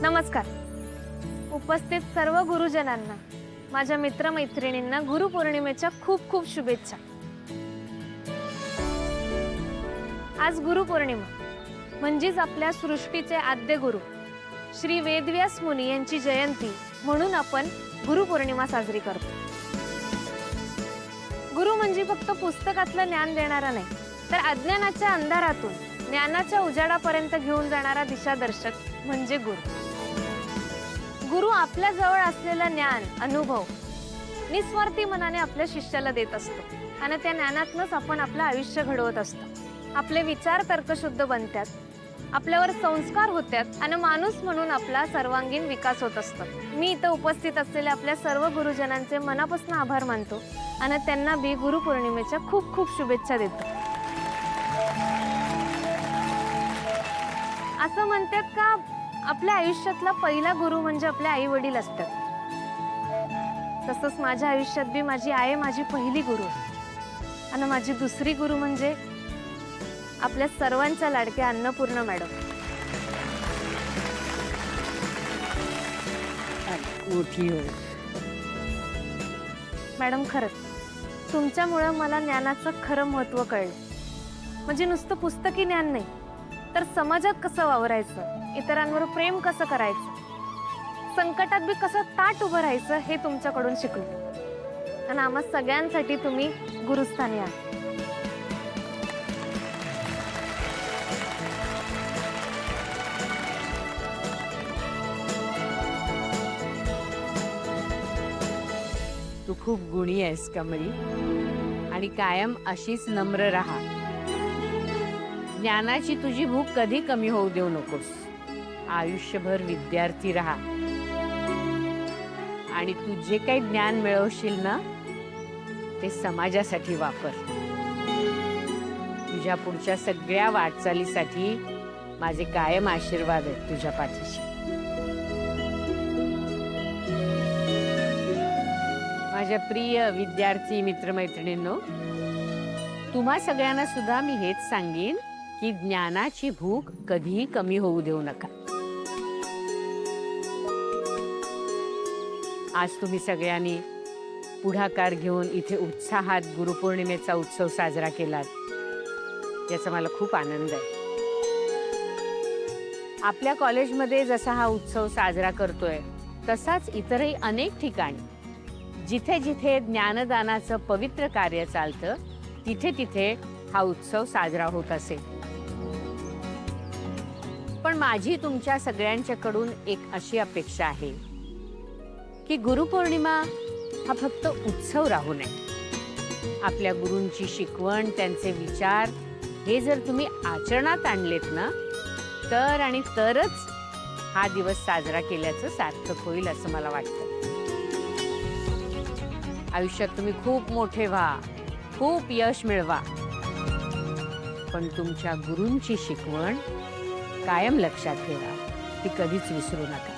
नमस्कार. उपस्थित सर्व गुरुजनांना, माझ्या मित्रमैत्रिणींना गुरुपौर्णिमेच्या खूप खूप शुभेच्छा. आज गुरुपौर्णिमा म्हणजेच आपल्या सृष्टीचे आद्य गुरु श्री वेदव्यास मुनी यांची जयंती म्हणून आपण गुरुपौर्णिमा साजरी करतो. गुरु म्हणजे फक्त पुस्तकातलं ज्ञान देणारा नाही, तर अज्ञानाच्या अंधारातून ज्ञानाच्या उजाडापर्यंत घेऊन जाणारा दिशादर्शक म्हणजे गुरु. गुरु आपल्या जवळ असलेलं ज्ञान, अनुभव निस्वार्थी मनाने आपल्या शिष्याला देत असतो आणि त्या ज्ञानातूनच आपण आपलं आयुष्य घडवत असतो. आपले विचार तर्कशुद्ध बनतात, आपल्यावर संस्कार होतात आणि माणूस म्हणून आपला सर्वांगीण विकास होत असतो. मी इथं उपस्थित असलेल्या आपल्या सर्व गुरुजनांचे मनापासून आभार मानतो आणि त्यांना बी गुरुपौर्णिमेच्या खूप खूप शुभेच्छा देतो. असं म्हणतात का आपल्या आयुष्यातला पहिला गुरु म्हणजे आपले आई वडील असतात. तसंच माझ्या आयुष्यात बी माझी आई माझी पहिली गुरु आणि माझी दुसरी गुरु म्हणजे आपल्या सर्वांच्या लाडक्या अन्नपूर्णा मॅडम. मोठी हो मॅडम, खरंच तुमच्यामुळे मला ज्ञानाचं खरं महत्त्व कळलं. म्हणजे नुसतं पुस्तकी ज्ञान नाही, तर समाजात कसं वावरायचं, इतरांवर प्रेम कसं करायचं, संकटात बी कसं ताट उभं राहायचं हे तुमच्याकडून शिकलो. आणि आम्हा सगळ्यांसाठी तुम्ही गुरुस्थानी आहात. तू खूप गुणी आहेस कमळी, आणि कायम अशीच नम्र राहा. ज्ञानाची तुझी भूक कधी कमी होऊ देऊ नकोस. आयुष्यभर विद्यार्थी राहा आणि तू जे काही ज्ञान मिळवशील ना, ते समाजासाठी वापर. तुझ्या पुढच्या सगळ्या वाटचालीसाठी माझे कायम आशीर्वाद आहेत तुझ्या पाठीशी. माझ्या प्रिय विद्यार्थी मित्रमैत्रिणींनो, तुम्हा सगळ्यांना सुद्धा मी हेच सांगेन की ज्ञानाची भूक कधीही कमी होऊ देऊ नका. आज तुम्ही सगळ्यांनी पुढाकार घेऊन इथे उत्साहात गुरुपौर्णिमेचा उत्सव साजरा केलात, याचा मला खूप आनंद आहे. आपल्या कॉलेजमध्ये जसा हा उत्सव साजरा करतोय, तसाच इतरही अनेक ठिकाणी जिथे जिथे ज्ञानदानाचं पवित्र कार्य चालतं, तिथे तिथे हा उत्सव साजरा होत असेल. पण माझी तुमच्या सगळ्यांच्याकडून एक अशी अपेक्षा आहे की गुरुपौर्णिमा हा फक्त उत्सव राहू नये. आपल्या गुरूंची शिकवण, त्यांचे विचार हे जर तुम्ही आचरणात आणलेत ना, तर आणि तरच हा दिवस साजरा केल्याचं सार्थक होईल असं मला वाटतं. आयुष्यात तुम्ही खूप मोठे व्हा, खूप यश मिळवा, पण तुमच्या गुरूंची शिकवण कायम लक्षात ठेवा, ती कधीच विसरू नका.